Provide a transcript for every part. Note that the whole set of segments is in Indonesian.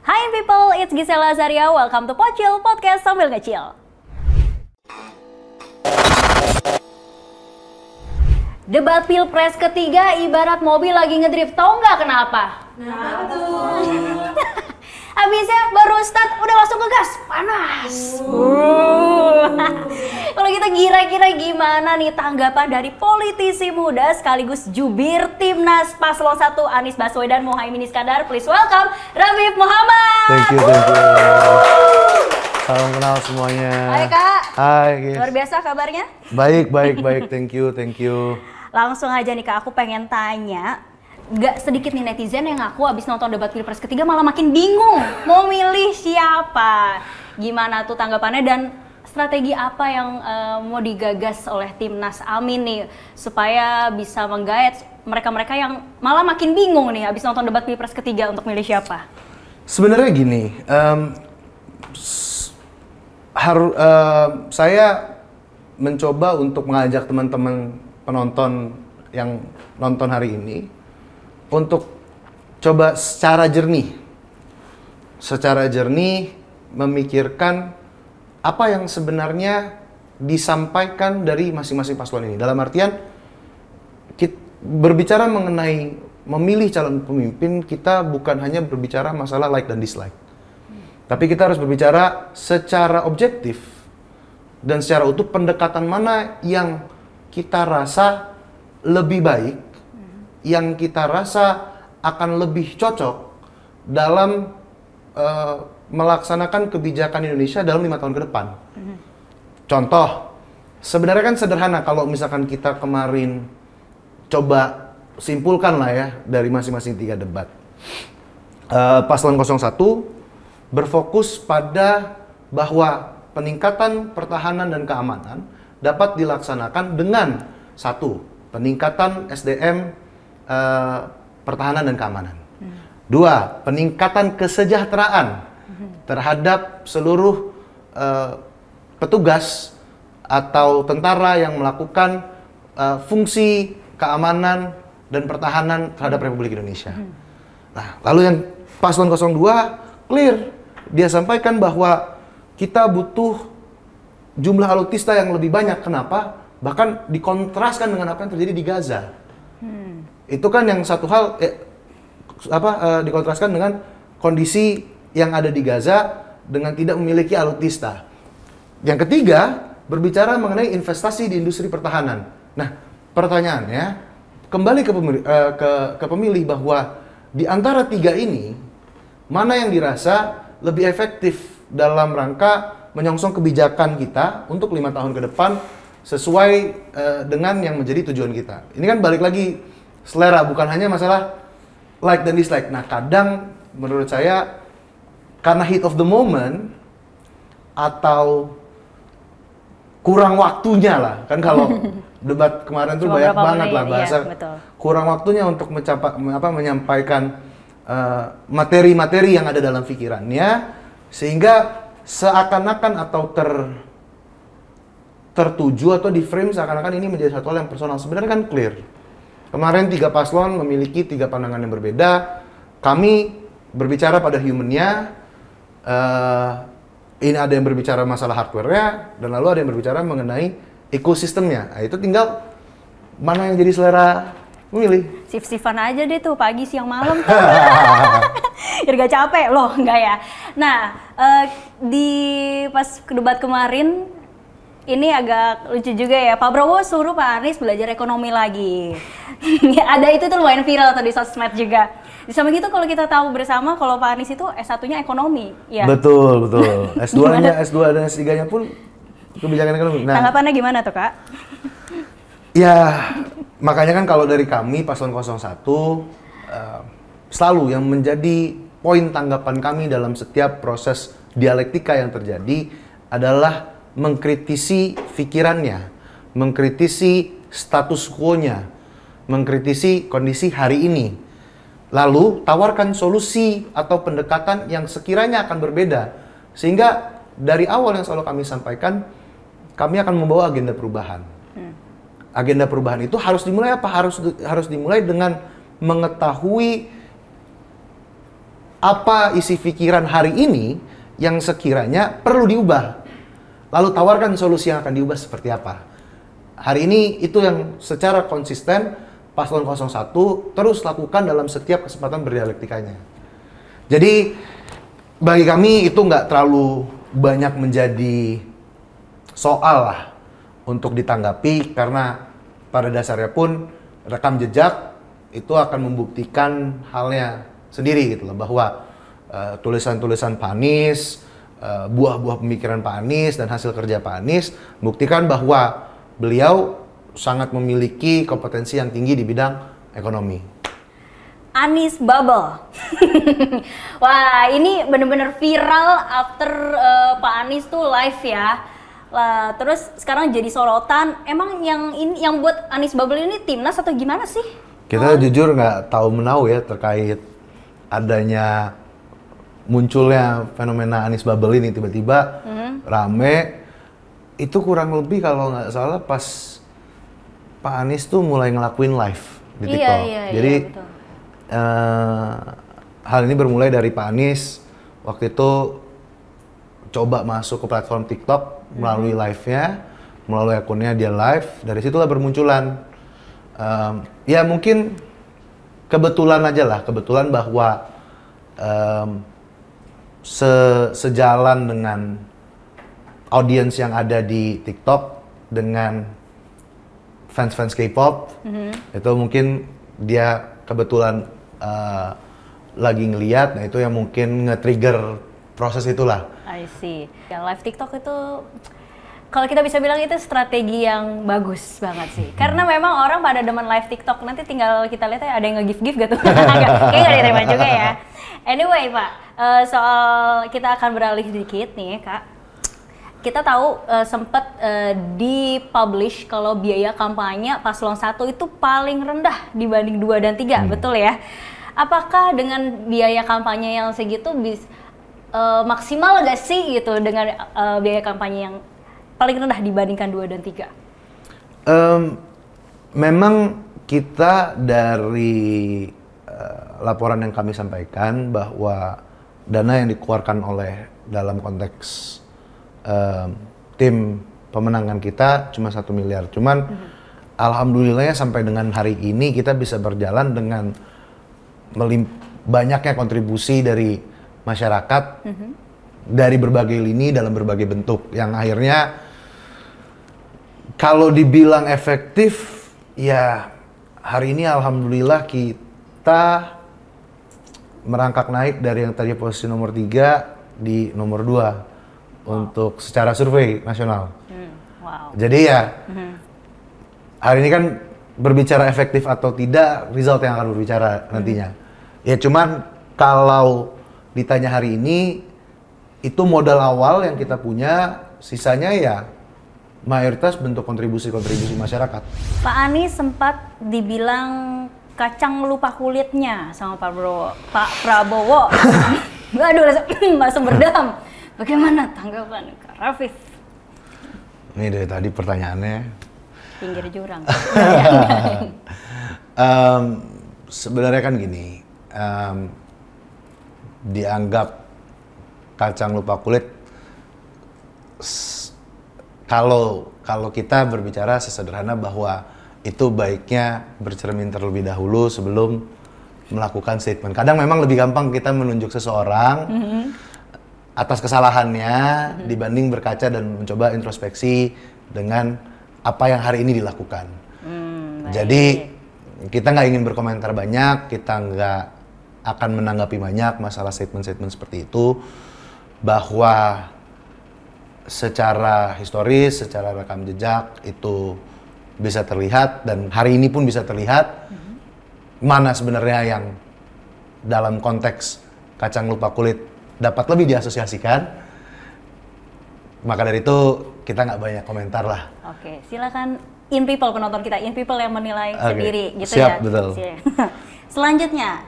Hai people, it's Gisela Zaria. Welcome to Pocil, podcast sambil ngecil. Debat Pilpres ketiga ibarat mobil lagi ngedrift, tau nggak kenapa? Kenapa tuh? Habisnya baru start udah langsung ngegas, panas. Kalau kita kira-kira gimana nih tanggapan dari politisi muda sekaligus jubir Timnas Paslon 1 Anies Baswedan Muhaimin Iskandar. Please welcome Rafiq Muhammad. Thank you. Salam kenal semuanya. Hai Kak. Hai guys. Luar biasa kabarnya? Baik. Thank you. Langsung aja nih Kak, aku pengen tanya. Gak sedikit nih netizen yang ngaku abis nonton debat Pilpres ketiga malah makin bingung mau milih siapa. Gimana tuh tanggapannya dan strategi apa yang mau digagas oleh Timnas Amin nih supaya bisa menggait mereka-mereka yang malah makin bingung nih abis nonton debat Pilpres ketiga untuk milih siapa? Sebenarnya gini, saya mencoba untuk mengajak teman-teman penonton yang nonton hari ini untuk coba secara jernih memikirkan apa yang sebenarnya disampaikan dari masing-masing paslon ini. Dalam artian berbicara mengenai memilih calon pemimpin, kita bukan hanya berbicara masalah like dan dislike. Tapi kita harus berbicara secara objektif dan secara utuh pendekatan mana yang kita rasa lebih baik, yang kita rasa akan lebih cocok dalam melaksanakan kebijakan Indonesia dalam 5 tahun ke depan. Contoh, sebenarnya kan sederhana kalau misalkan kita kemarin coba simpulkan lah ya dari masing-masing 3 debat. Paslon 01 berfokus pada bahwa peningkatan pertahanan dan keamanan dapat dilaksanakan dengan 1. Peningkatan SDM pertahanan dan keamanan. 2. Peningkatan kesejahteraan terhadap seluruh petugas atau tentara yang melakukan fungsi keamanan dan pertahanan terhadap Republik Indonesia. Nah, lalu yang paslon 02 clear, dia sampaikan bahwa kita butuh jumlah alutsista yang lebih banyak. Kenapa? Bahkan dikontraskan dengan apa yang terjadi di Gaza. Itu kan yang satu hal dikontraskan dengan kondisi yang ada di Gaza dengan tidak memiliki alutsista. Yang ketiga, berbicara mengenai investasi di industri pertahanan. Nah, pertanyaannya kembali ke pemilih bahwa di antara 3 ini mana yang dirasa lebih efektif dalam rangka menyongsong kebijakan kita untuk 5 tahun ke depan sesuai dengan yang menjadi tujuan kita. Ini kan balik lagi selera, bukan hanya masalah like dan dislike. Nah, kadang menurut saya karena heat of the moment atau kurang waktunya lah, kan kalau debat kemarin tuh banyak banget lah bahasa kurang waktunya untuk menyampaikan materi-materi yang ada dalam pikirannya, sehingga seakan-akan atau tertuju atau di frame seakan-akan ini menjadi satu hal yang personal. Sebenarnya kan clear. Kemarin 3 paslon memiliki 3 pandangan yang berbeda. Kami berbicara pada human-nya, ini ada yang berbicara masalah hardware-nya, dan lalu ada yang berbicara mengenai ekosistemnya. Nah, itu tinggal mana yang jadi selera memilih. Sif-sifan aja deh tuh, pagi, siang, malam tuh. Biar gak capek loh, enggak ya? Nah, di pas debat kemarin, ini agak lucu juga ya, Pak Prabowo suruh Pak Anies belajar ekonomi lagi. Ada itu tuh lumayan viral tadi di sosmed juga. Di samping itu kalau kita tahu bersama kalau Pak Anies itu S1-nya ekonomi, ya. Betul. S2-nya, S2 dan S3-nya pun kebijakan ekonomi. Nah, tanggapannya gimana tuh, Kak? Ya, makanya kan kalau dari kami Paslon 01 selalu yang menjadi poin tanggapan kami dalam setiap proses dialektika yang terjadi adalah mengkritisi pikirannya, mengkritisi status quo-nya, mengkritisi kondisi hari ini. Lalu tawarkan solusi atau pendekatan yang sekiranya akan berbeda. Sehingga dari awal yang selalu kami sampaikan, kami akan membawa agenda perubahan. Agenda perubahan itu harus dimulai apa? Harus dimulai dengan mengetahui apa isi pikiran hari ini yang sekiranya perlu diubah. Lalu tawarkan solusi yang akan diubah seperti apa. Hari ini itu yang secara konsisten Paslon 01 terus lakukan dalam setiap kesempatan berdialektikanya. Jadi bagi kami itu nggak terlalu banyak menjadi soal lah untuk ditanggapi, karena pada dasarnya pun rekam jejak itu akan membuktikan halnya sendiri gitu loh, bahwa tulisan-tulisan Pak Anies, buah-buah pemikiran Pak Anies dan hasil kerja Pak Anies buktikan bahwa beliau sangat memiliki kompetensi yang tinggi di bidang ekonomi. Anies Bubble. Wah, ini bener-bener viral after Pak Anies tuh live ya. Lah, terus sekarang jadi sorotan. Emang yang buat Anies Bubble ini timnas atau gimana sih? Kita jujur nggak tahu menau ya terkait adanya munculnya fenomena Anies Bubble ini tiba-tiba rame. Itu kurang lebih kalau nggak salah pas Pak Anies tuh mulai ngelakuin live di TikTok. Jadi betul. Hal ini bermulai dari Pak Anies waktu itu coba masuk ke platform TikTok melalui live-nya, melalui akunnya dia live. Dari situlah bermunculan. Ya mungkin kebetulan aja lah, kebetulan bahwa sejalan dengan audiens yang ada di TikTok dengan fans-fans K-pop, itu mungkin dia kebetulan lagi ngeliat, nah itu yang mungkin nge-trigger proses itulah. I see. Ya, live TikTok itu kalau kita bisa bilang itu strategi yang bagus banget sih. Karena memang orang pada demen live TikTok, nanti tinggal kita lihat ya ada yang nge-gift-gift gitu. Kayaknya nggak diterima juga ya. Anyway Pak, soal kita akan beralih sedikit nih Kak. Kita tahu sempat dipublish kalau biaya kampanye Paslon 1 itu paling rendah dibanding 2 dan 3, betul ya? Apakah dengan biaya kampanye yang segitu maksimal gak sih gitu dengan biaya kampanye yang paling rendah dibandingkan 2 dan 3? Memang kita dari laporan yang kami sampaikan bahwa dana yang dikeluarkan oleh dalam konteks tim pemenangan kita cuma 1 miliar. Cuman alhamdulillahnya sampai dengan hari ini kita bisa berjalan dengan banyaknya kontribusi dari masyarakat dari berbagai lini dalam berbagai bentuk yang akhirnya kalau dibilang efektif ya hari ini alhamdulillah kita merangkak naik dari yang tadi posisi nomor 3 di nomor 2 untuk secara survei nasional. Wow. Jadi ya hari ini kan berbicara efektif atau tidak, result yang akan berbicara nantinya. Ya cuman kalau ditanya hari ini itu modal awal yang kita punya, sisanya ya mayoritas bentuk kontribusi masyarakat. Pak Anies sempat dibilang kacang lupa kulitnya sama Pak Prabowo. Aduh, langsung berdam. Bagaimana tanggapan Kak Rafif? Ini dari tadi pertanyaannya. Pinggir jurang. Sebenarnya kan gini, dianggap kacang lupa kulit. Kalau kita berbicara sesederhana bahwa itu baiknya bercermin terlebih dahulu sebelum melakukan statement. Kadang memang lebih gampang kita menunjuk seseorang atas kesalahannya dibanding berkaca dan mencoba introspeksi dengan apa yang hari ini dilakukan. Jadi kita nggak ingin berkomentar banyak, kita nggak akan menanggapi banyak masalah statement-statement seperti itu, bahwa secara historis, secara rekam jejak itu bisa terlihat dan hari ini pun bisa terlihat mana sebenarnya yang dalam konteks kacang lupa kulit dapat lebih diasosiasikan. Maka dari itu kita nggak banyak komentar lah. Oke, silakan in people, penonton kita in people yang menilai sendiri gitu. Siap, ya. Betul. Selanjutnya,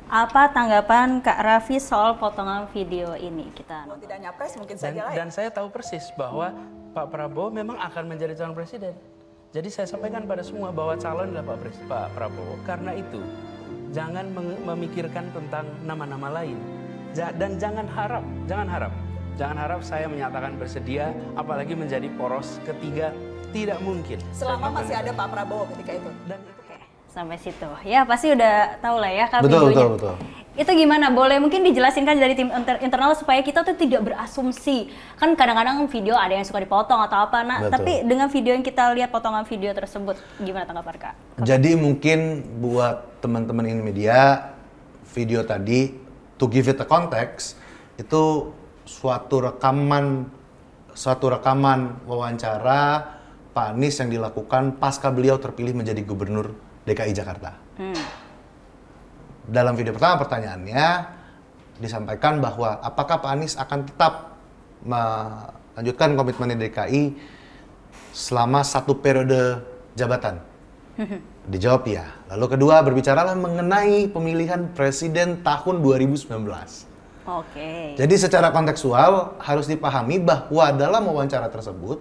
apa tanggapan Kak Raffi soal potongan video ini? Kita tidak nyapres mungkin saja dan saya tahu persis bahwa Pak Prabowo memang akan menjadi calon presiden. Jadi saya sampaikan pada semua bahwa calon adalah Pak Prabowo. Karena itu jangan memikirkan tentang nama-nama lain. Dan jangan harap saya menyatakan bersedia, apalagi menjadi poros ketiga, tidak mungkin. Selama masih ada Pak Prabowo ketika itu. Dan itu Sampai situ. Ya pasti udah tahu lah ya Kak Betul, videonya. betul. Itu gimana? Boleh mungkin dijelasin kan dari tim internal supaya kita tuh tidak berasumsi. Kan kadang-kadang video ada yang suka dipotong atau apa. Nah, Betul. tapi dengan video yang kita lihat potongan video tersebut, gimana tanggapan Kak? Jadi mungkin buat teman-teman ini media, video tadi to give it a context itu suatu rekaman wawancara Pak Anies yang dilakukan pasca beliau terpilih menjadi gubernur DKI Jakarta. Dalam video pertama pertanyaannya disampaikan bahwa apakah Pak Anies akan tetap melanjutkan komitmen di DKI selama 1 periode jabatan. Dijawab ya. Lalu kedua berbicaralah mengenai pemilihan presiden tahun 2019. Oke. Jadi secara kontekstual harus dipahami bahwa dalam wawancara tersebut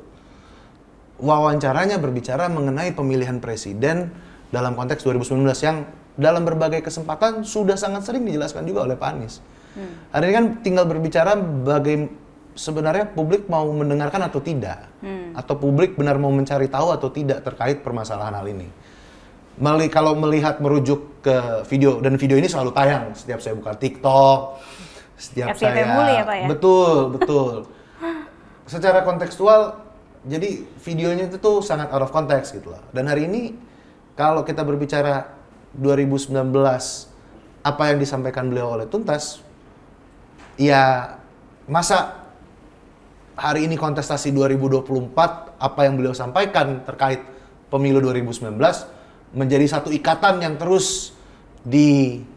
wawancaranya berbicara mengenai pemilihan presiden dalam konteks 2019 yang dalam berbagai kesempatan sudah sangat sering dijelaskan juga oleh Pak Anies. Hari ini kan tinggal berbicara sebenarnya publik mau mendengarkan atau tidak, atau publik benar mau mencari tahu atau tidak terkait permasalahan hal ini. Kalau melihat merujuk ke video, dan video ini selalu tayang setiap saya buka TikTok, setiap FYP saya mulu ya, Pak, ya? betul. Secara kontekstual, jadi videonya itu tuh sangat out of context gitu loh. Dan hari ini kalau kita berbicara 2019 apa yang disampaikan beliau oleh Tuntas, ya masa hari ini kontestasi 2024 apa yang beliau sampaikan terkait pemilu 2019 menjadi satu ikatan yang terus digantung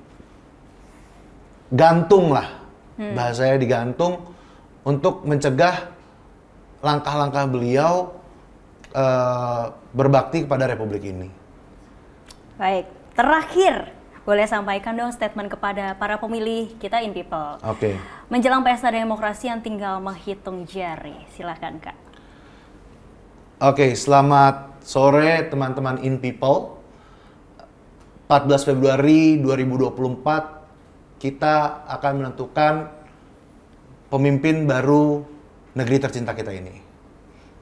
lah, bahasanya digantung untuk mencegah langkah-langkah beliau berbakti kepada Republik ini. Baik, terakhir boleh sampaikan dong statement kepada para pemilih kita in people. Oke. Menjelang pesta demokrasi yang tinggal menghitung jari. Silakan Kak. Oke, selamat sore teman-teman in people. 14 Februari 2024 kita akan menentukan pemimpin baru negeri tercinta kita ini.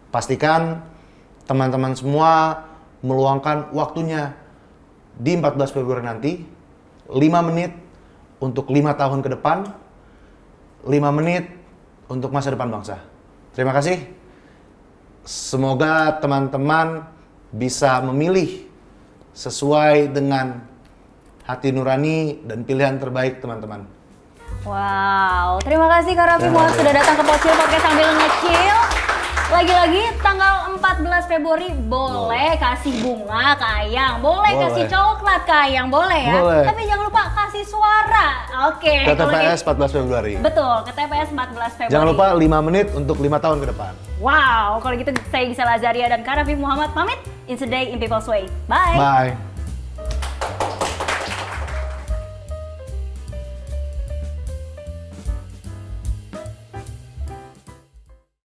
Pastikan teman-teman semua meluangkan waktunya di 14 Februari nanti 5 menit untuk 5 tahun ke depan, 5 menit untuk masa depan bangsa. Terima kasih. Semoga teman-teman bisa memilih sesuai dengan hati nurani dan pilihan terbaik teman-teman. Wow, terima kasih Kak Raffi Muhammad sudah datang ke Pocil Podcast sambil nge-chill. Lagi-lagi tanggal 14 Februari boleh kasih bunga ke Ayang, boleh kasih coklat ke Ayang, boleh ya. Boleh. Tapi jangan lupa kasih suara. Oke. Ke TPS 14 Februari. Betul, ke TPS 14 Februari. Jangan lupa 5 menit untuk 5 tahun ke depan. Wow, kalau gitu saya Gisela Azaria dan Kak Raffi Muhammad pamit. It's a day in people's way. Bye. Bye.